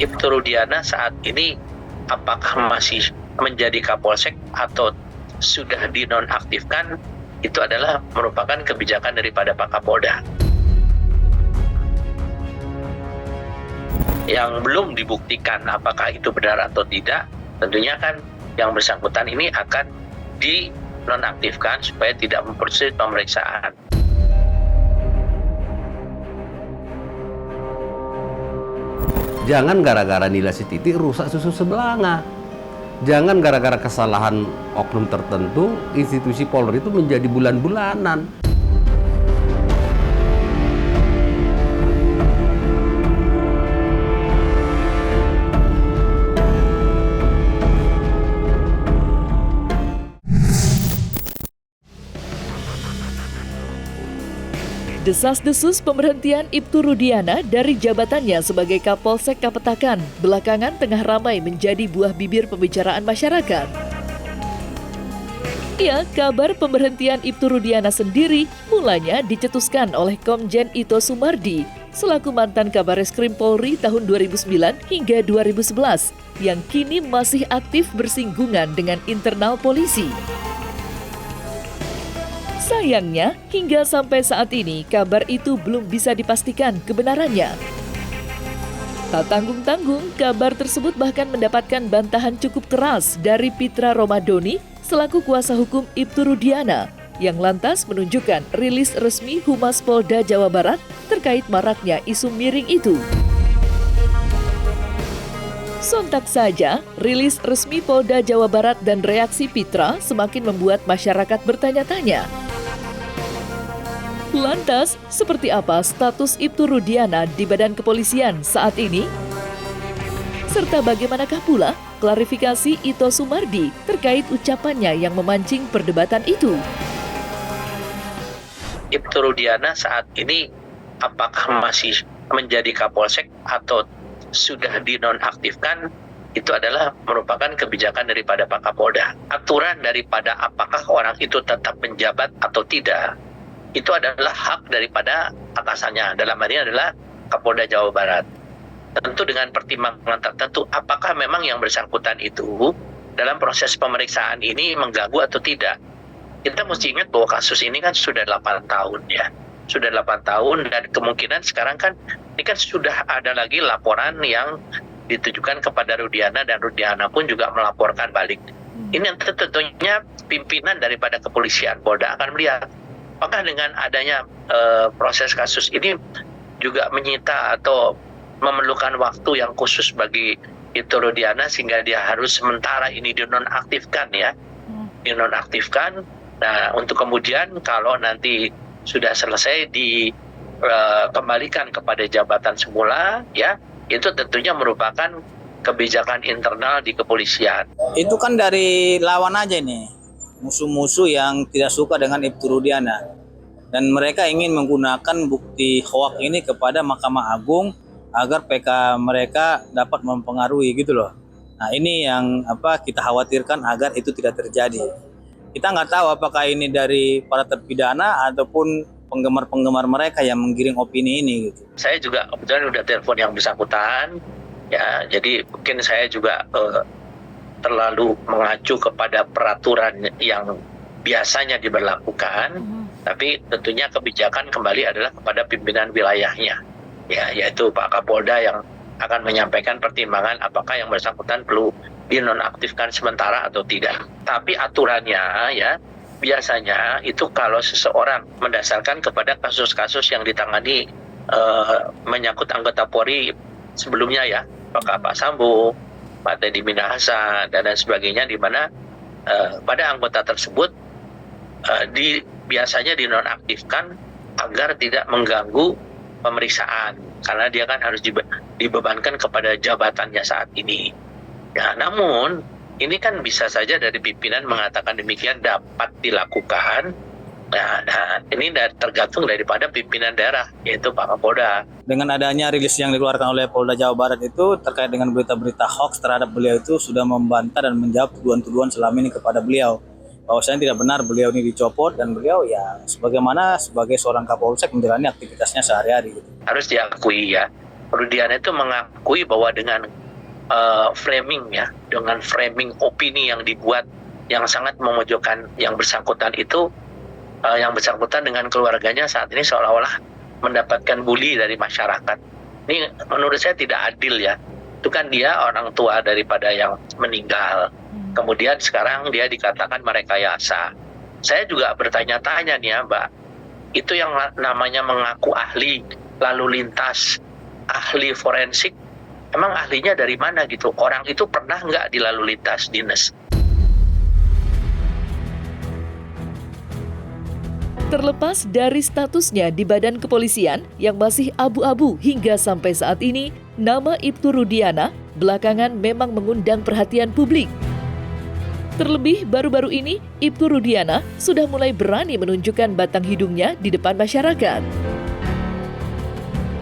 Ibtu Rudiana saat ini apakah masih menjadi Kapolsek atau sudah dinonaktifkan, itu adalah merupakan kebijakan daripada Pak Kapolda. Yang belum dibuktikan apakah itu benar atau tidak, tentunya kan yang bersangkutan ini akan dinonaktifkan supaya tidak mempersulit pemeriksaan. Jangan gara-gara nilai si titik rusak susu sebelanga. Jangan gara-gara kesalahan oknum tertentu, institusi Polri itu menjadi bulan-bulanan. Desas-desus pemberhentian Ibtu Rudiana dari jabatannya sebagai Kapolsek Kapetakan belakangan tengah ramai menjadi buah bibir pembicaraan masyarakat. Ya, kabar pemberhentian Ibtu Rudiana sendiri mulanya dicetuskan oleh Komjen Ito Sumardi selaku mantan Kabareskrim Polri tahun 2009 hingga 2011 yang kini masih aktif bersinggungan dengan internal polisi. Sayangnya, hingga sampai saat ini kabar itu belum bisa dipastikan kebenarannya. Tak tanggung-tanggung, kabar tersebut bahkan mendapatkan bantahan cukup keras dari Pitra Romadoni selaku kuasa hukum Ibtu Rudiana yang lantas menunjukkan rilis resmi Humas Polda Jawa Barat terkait maraknya isu miring itu. Sontak saja, rilis resmi Polda Jawa Barat dan reaksi Pitra semakin membuat masyarakat bertanya-tanya. Lantas, seperti apa status Ibtu Rudiana di Badan Kepolisian saat ini? Serta bagaimanakah pula klarifikasi Ito Sumardi terkait ucapannya yang memancing perdebatan itu? Ibtu Rudiana saat ini apakah masih menjadi Kapolsek atau sudah dinonaktifkan, itu adalah merupakan kebijakan daripada Pak Kapolda. Aturan daripada apakah orang itu tetap menjabat atau tidak, itu adalah hak daripada atasannya, dalam hal ini adalah Kapolda Jawa Barat. Tentu dengan pertimbangan tertentu, apakah memang yang bersangkutan itu dalam proses pemeriksaan ini mengganggu atau tidak. Kita mesti ingat bahwa kasus ini kan sudah 8 tahun ya. Sudah 8 tahun dan kemungkinan sekarang kan ini kan sudah ada lagi laporan yang ditujukan kepada Rudiana dan Rudiana pun juga melaporkan balik. Ini tentunya pimpinan daripada kepolisian Polda akan melihat apakah dengan adanya proses kasus ini juga menyita atau memerlukan waktu yang khusus bagi Ibtu Rudiana sehingga dia harus sementara ini dinonaktifkan ya. Dinonaktifkan. Nah, untuk kemudian kalau nanti sudah selesai dikembalikan kepada jabatan semula ya, itu tentunya merupakan kebijakan internal di kepolisian. Itu kan dari lawan aja nih. Musuh-musuh yang tidak suka dengan Ibtu Rudiana dan mereka ingin menggunakan bukti hoak ini kepada Mahkamah Agung agar PK mereka dapat mempengaruhi gitu loh. Nah ini yang kita khawatirkan agar itu tidak terjadi. Kita nggak tahu apakah ini dari para terpidana ataupun penggemar-penggemar mereka yang menggiring opini ini gitu. Saya juga kebetulan udah telepon yang bersangkutan ya, jadi mungkin saya juga terlalu mengacu kepada peraturan yang biasanya diberlakukan, tapi tentunya kebijakan kembali adalah kepada pimpinan wilayahnya, ya, yaitu Pak Kapolda yang akan menyampaikan pertimbangan apakah yang bersangkutan perlu dinonaktifkan sementara atau tidak. Tapi aturannya ya, biasanya itu kalau seseorang mendasarkan kepada kasus-kasus yang ditangani menyangkut anggota Polri sebelumnya ya, Pak Sambo, Pak Teddy Minahasa dan lain sebagainya, di mana pada anggota tersebut biasanya dinonaktifkan agar tidak mengganggu pemeriksaan karena dia kan harus dibebankan kepada jabatannya saat ini. Ya, namun ini kan bisa saja dari pimpinan mengatakan demikian dapat dilakukan. Nah, ini tergantung daripada pimpinan daerah, yaitu Pak Kapolda. Dengan adanya rilis yang dikeluarkan oleh Polda Jawa Barat itu terkait dengan berita-berita hoax terhadap beliau itu sudah membantah dan menjawab tuduhan-tuduhan selama ini kepada beliau. Bahwasanya tidak benar beliau ini dicopot dan beliau ya sebagaimana sebagai seorang Kapolsek menjalani aktivitasnya sehari-hari. Gitu. Harus diakui ya, Rudiana itu mengakui bahwa dengan framing ya, dengan framing opini yang dibuat yang sangat memojokkan yang bersangkutan itu, yang bersangkutan dengan keluarganya saat ini seolah-olah mendapatkan bully dari masyarakat. Ini menurut saya tidak adil ya. Itu kan dia orang tua daripada yang meninggal. Kemudian sekarang dia dikatakan merekayasa. Saya juga bertanya-tanya nih ya Mbak, itu yang namanya mengaku ahli lalu lintas, ahli forensik, emang ahlinya dari mana gitu? Orang itu pernah nggak di lalu lintas dinas? Terlepas dari statusnya di badan kepolisian yang masih abu-abu hingga sampai saat ini, nama Ibtu Rudiana belakangan memang mengundang perhatian publik. Terlebih baru-baru ini, Ibtu Rudiana sudah mulai berani menunjukkan batang hidungnya di depan masyarakat.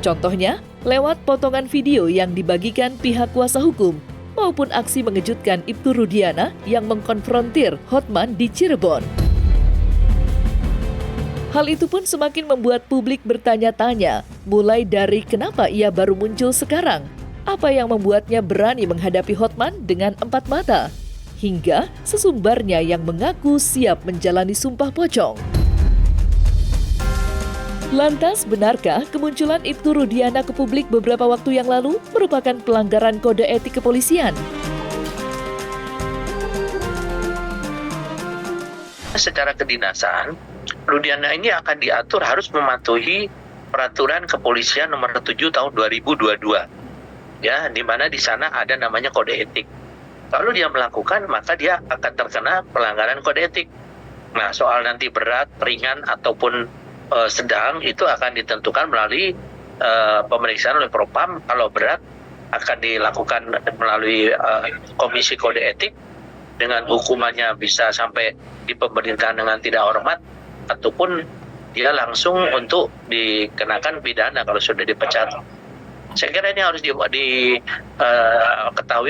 Contohnya, lewat potongan video yang dibagikan pihak kuasa hukum maupun aksi mengejutkan Ibtu Rudiana yang mengkonfrontir Hotman di Cirebon. Hal itu pun semakin membuat publik bertanya-tanya, mulai dari kenapa ia baru muncul sekarang, apa yang membuatnya berani menghadapi Hotman dengan empat mata, hingga sesumbarnya yang mengaku siap menjalani sumpah pocong. Lantas, benarkah kemunculan Ibtu Rudiana ke publik beberapa waktu yang lalu merupakan pelanggaran kode etik kepolisian? Secara kedinasan, Rudiana ini akan diatur harus mematuhi peraturan kepolisian nomor 7 tahun 2022. Ya, di mana di sana ada namanya kode etik. Kalau dia melakukan, maka dia akan terkena pelanggaran kode etik. Nah, soal nanti berat, ringan, ataupun sedang, itu akan ditentukan melalui pemeriksaan oleh Propam. Kalau berat, akan dilakukan melalui Komisi Kode Etik, dengan hukumannya bisa sampai di pemerintahan dengan tidak hormat, ataupun dia langsung untuk dikenakan pidana kalau sudah dipecat. Saya kira ini harus diketahui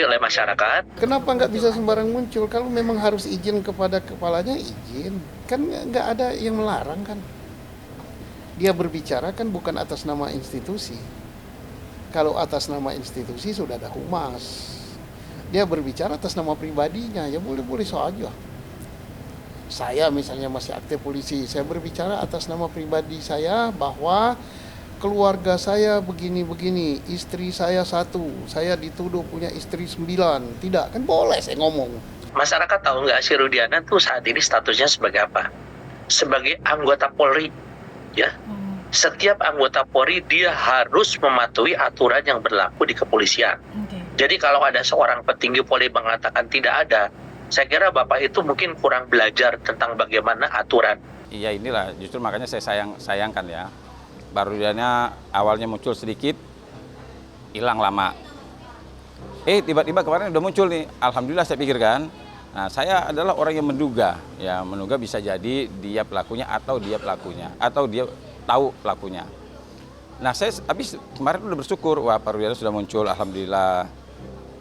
oleh masyarakat. Kenapa nggak bisa sembarang muncul? Kalau memang harus izin kepada kepalanya, izin. Kan nggak ada yang melarang kan. Dia berbicara kan bukan atas nama institusi. Kalau atas nama institusi sudah ada humas. Dia berbicara atas nama pribadinya, ya boleh-boleh saja. Saya misalnya masih aktif polisi, saya berbicara atas nama pribadi saya bahwa keluarga saya begini-begini, istri saya 1, saya dituduh punya istri 9. Tidak, kan boleh saya ngomong. Masyarakat tahu nggak si Rudiana tuh saat ini statusnya sebagai apa? Sebagai anggota Polri, ya. Setiap anggota Polri dia harus mematuhi aturan yang berlaku di kepolisian. Jadi kalau ada seorang petinggi Polri mengatakan tidak ada, saya kira Bapak itu mungkin kurang belajar tentang bagaimana aturan. Iya, inilah justru makanya saya sayangkan ya. Rudiana awalnya muncul sedikit, hilang lama. Tiba-tiba kemarin udah muncul nih. Alhamdulillah saya pikir kan. Nah, saya adalah orang yang menduga bisa jadi dia pelakunya atau dia tahu pelakunya. Nah, saya habis kemarin udah bersyukur, wah Pak Rudiana sudah muncul, alhamdulillah.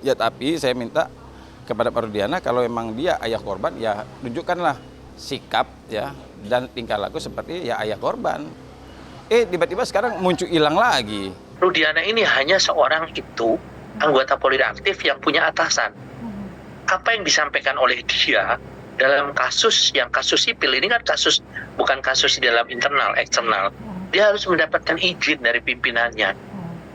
Ya, tapi saya minta kepada Pak Rudiana kalau memang dia ayah korban, ya tunjukkanlah sikap ya dan tingkah laku seperti ya ayah korban. Tiba-tiba sekarang muncul hilang lagi. Rudiana ini hanya seorang itu anggota Polri aktif yang punya atasan. Apa yang disampaikan oleh dia dalam kasus sipil ini kan kasus bukan kasus di dalam internal, eksternal. Dia harus mendapatkan izin dari pimpinannya.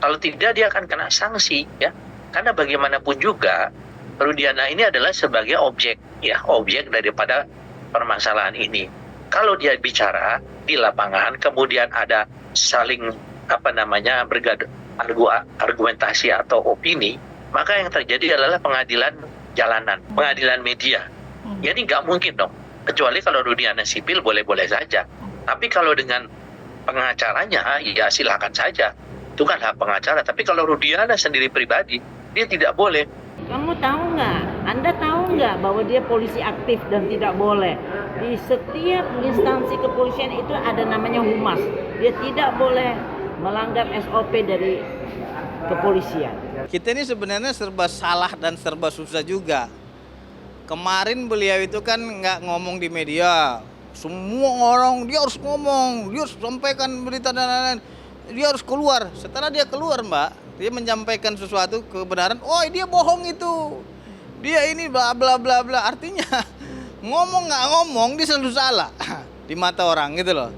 Kalau tidak dia akan kena sanksi ya. Karena bagaimanapun juga Rudiana ini adalah sebagai objek daripada permasalahan ini. Kalau dia bicara di lapangan, kemudian ada saling argumentasi atau opini, maka yang terjadi adalah pengadilan jalanan, pengadilan media. Jadi nggak mungkin dong, kecuali kalau Rudiana sipil boleh-boleh saja. Tapi kalau dengan pengacaranya, ya silakan saja. Itu kan hak pengacara. Tapi kalau Rudiana sendiri pribadi, dia tidak boleh. Kamu tahu nggak? Anda tahu nggak bahwa dia polisi aktif dan tidak boleh? Di setiap instansi kepolisian itu ada namanya humas. Dia tidak boleh melanggar SOP dari kepolisian. Kita ini sebenarnya serba salah dan serba susah juga. Kemarin beliau itu kan nggak ngomong di media. Semua orang dia harus ngomong, dia harus sampaikan berita dan lain-lain. Dia harus keluar. Setelah dia keluar, Mbak, Dia menyampaikan sesuatu kebenaran, oh dia bohong itu. Dia ini bla bla bla bla. Artinya ngomong nggak ngomong dia selalu salah di mata orang gitu loh.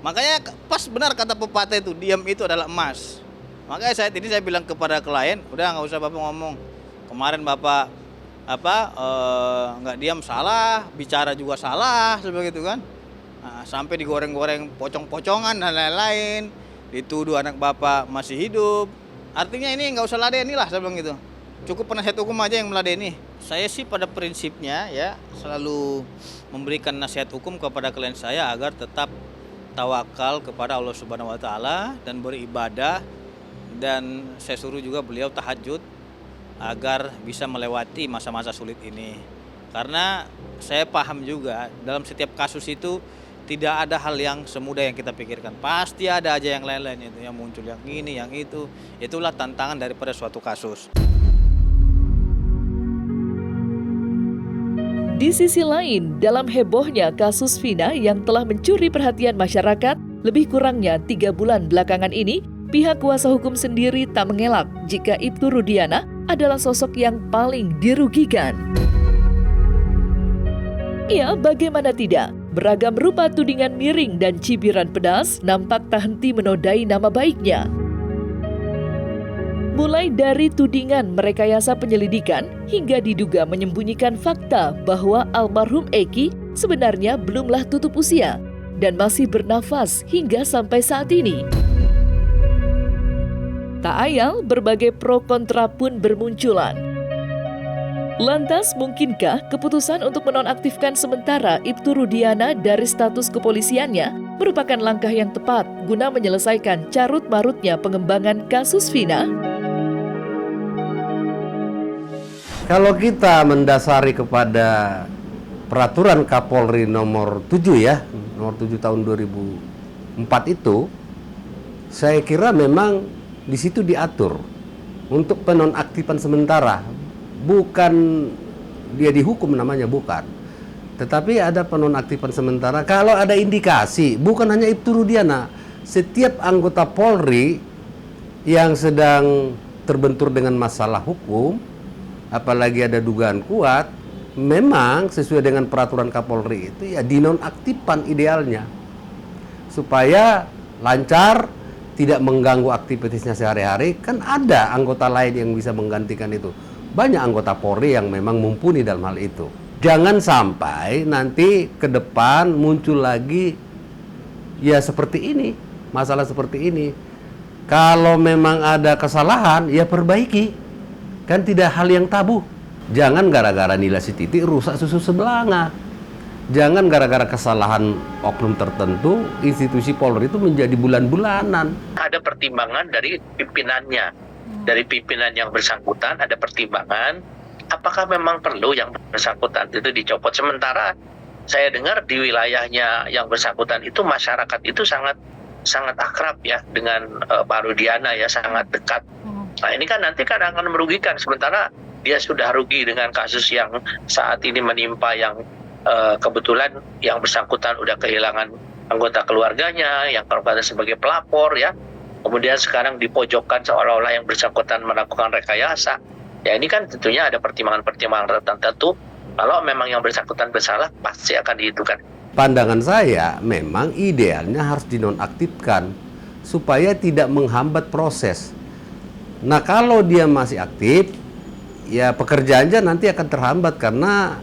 Makanya pas benar kata pepatah itu, diam itu adalah emas. Makanya saya bilang kepada klien, udah nggak usah Bapak ngomong. Kemarin Bapak nggak diam salah, bicara juga salah seperti itu kan. Nah, sampai digoreng-goreng pocong-pocongan dan lain-lain, dituduh anak Bapak masih hidup. Artinya ini nggak usah ladeni lah saya bilang gitu. Cukup penasihat hukum aja yang meladeni. Saya sih pada prinsipnya ya selalu memberikan nasihat hukum kepada klien saya agar tetap tawakal kepada Allah Subhanahu wa taala dan beribadah, dan saya suruh juga beliau tahajud agar bisa melewati masa-masa sulit ini. Karena saya paham juga dalam setiap kasus itu tidak ada hal yang semudah yang kita pikirkan. Pasti ada aja yang lain-lain itu yang muncul, yang ini, yang itu. Itulah tantangan daripada suatu kasus. Di sisi lain, dalam hebohnya kasus Vina yang telah mencuri perhatian masyarakat, lebih kurangnya 3 bulan belakangan ini, pihak kuasa hukum sendiri tak mengelak jika Ibtu Rudiana adalah sosok yang paling dirugikan. Ya, bagaimana tidak? Beragam rupa tudingan miring dan cibiran pedas nampak tak henti menodai nama baiknya. Mulai dari tudingan merekayasa penyelidikan hingga diduga menyembunyikan fakta bahwa almarhum Eki sebenarnya belumlah tutup usia dan masih bernafas hingga sampai saat ini. Tak ayal, berbagai pro kontra pun bermunculan. Lantas, mungkinkah keputusan untuk menonaktifkan sementara Ibtu Rudiana dari status kepolisiannya merupakan langkah yang tepat guna menyelesaikan carut-marutnya pengembangan kasus Vina? Kalau kita mendasari kepada peraturan Kapolri nomor 7 ya, nomor 7 tahun 2004 itu, saya kira memang di situ diatur untuk penonaktifan sementara, bukan dia dihukum namanya, bukan. Tetapi ada penonaktifan sementara kalau ada indikasi, bukan hanya Ibtu Rudiana, setiap anggota Polri yang sedang terbentur dengan masalah hukum, apalagi ada dugaan kuat, memang sesuai dengan peraturan Kapolri itu ya dinonaktifkan idealnya supaya lancar, tidak mengganggu aktivitasnya sehari-hari. Kan ada anggota lain yang bisa menggantikan itu. Banyak anggota Polri yang memang mumpuni dalam hal itu. Jangan sampai nanti ke depan muncul lagi ya seperti ini, masalah seperti ini. Kalau memang ada kesalahan ya perbaiki. Kan tidak hal yang tabu. Jangan gara-gara nilai si titik rusak susu sebelanga. Jangan gara-gara kesalahan oknum tertentu institusi Polri itu menjadi bulan-bulanan. Ada pertimbangan dari pimpinannya, dari pimpinan yang bersangkutan ada pertimbangan. Apakah memang perlu yang bersangkutan itu dicopot? Sementara saya dengar di wilayahnya yang bersangkutan itu masyarakat itu sangat akrab ya dengan Pak Rudiana ya, sangat dekat. Nah ini kan nanti kan akan merugikan, sementara dia sudah rugi dengan kasus yang saat ini menimpa yang kebetulan yang bersangkutan udah kehilangan anggota keluarganya, yang berperan sebagai pelapor ya, kemudian sekarang dipojokkan seolah-olah yang bersangkutan melakukan rekayasa. Ya ini kan tentunya ada pertimbangan-pertimbangan tertentu. Kalau memang yang bersangkutan bersalah pasti akan dihitungkan. Pandangan saya memang idealnya harus dinonaktifkan supaya tidak menghambat proses. Nah kalau dia masih aktif, ya pekerjaannya nanti akan terhambat karena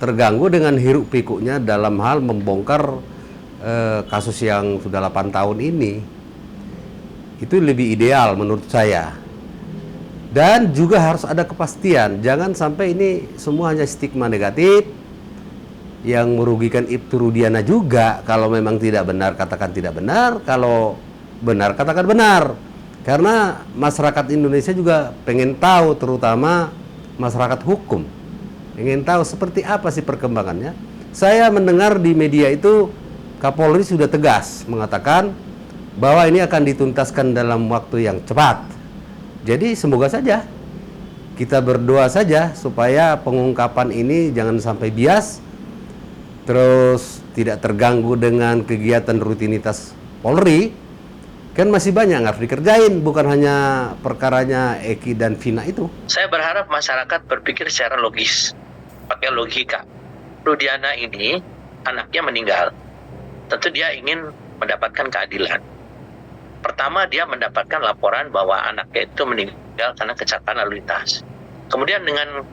terganggu dengan hiruk pikuknya dalam hal membongkar kasus yang sudah 8 tahun ini. Itu lebih ideal menurut saya. Dan juga harus ada kepastian, jangan sampai ini semua hanya stigma negatif yang merugikan Ibtu Rudiana juga. Kalau memang tidak benar, katakan tidak benar. Kalau benar, katakan benar. Karena masyarakat Indonesia juga pengen tahu, terutama masyarakat hukum. Pengen tahu seperti apa sih perkembangannya. Saya mendengar di media itu Kapolri sudah tegas mengatakan bahwa ini akan dituntaskan dalam waktu yang cepat. Jadi semoga saja, kita berdoa saja supaya pengungkapan ini jangan sampai bias, terus tidak terganggu dengan kegiatan rutinitas Polri. Kan masih banyak yang harus dikerjain, bukan hanya perkaranya Eki dan Vina itu. Saya berharap masyarakat berpikir secara logis, pakai logika. Rudiana ini anaknya meninggal, tentu dia ingin mendapatkan keadilan. Pertama, dia mendapatkan laporan bahwa anaknya itu meninggal karena kecelakaan lalu lintas. Kemudian dengan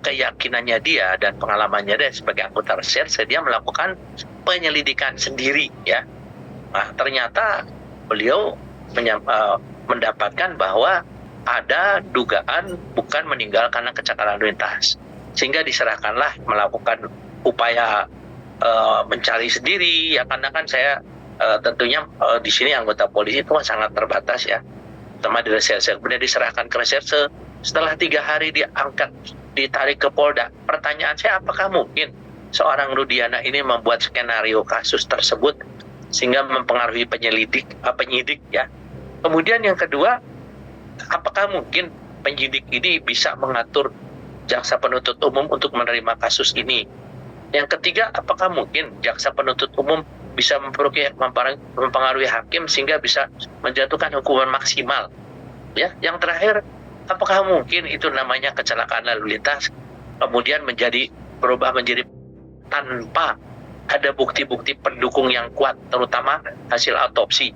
keyakinannya dia dan pengalamannya dia sebagai anggota reserse, dia melakukan penyelidikan sendiri, ya. Nah, ternyata beliau mendapatkan bahwa ada dugaan bukan meninggal karena kecelakaan lalu lintas, sehingga diserahkanlah melakukan upaya mencari sendiri, ya, karena kan saya tentunya di sini anggota polisi itu sangat terbatas, ya, terutama di reserse. Kemudian diserahkan ke reserse. Setelah 3 hari diangkat, ditarik ke Polda. Pertanyaan saya, apakah mungkin seorang Rudiana ini membuat skenario kasus tersebut sehingga mempengaruhi penyidik, ya? Kemudian yang kedua, apakah mungkin penyidik ini bisa mengatur jaksa penuntut umum untuk menerima kasus ini? Yang ketiga, apakah mungkin jaksa penuntut umum bisa mempengaruhi hakim sehingga bisa menjatuhkan hukuman maksimal? Ya, yang terakhir, apakah mungkin itu namanya kecelakaan lalu lintas kemudian berubah menjadi tanpa ada bukti-bukti pendukung yang kuat, terutama hasil autopsi?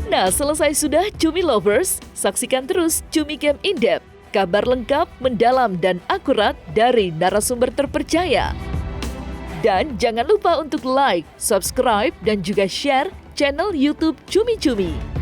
Nah, selesai sudah Cumi Lovers, saksikan terus Cumi Camp In-Depth, kabar lengkap, mendalam, dan akurat dari narasumber terpercaya. Dan jangan lupa untuk like, subscribe, dan juga share channel YouTube Cumi Cumi.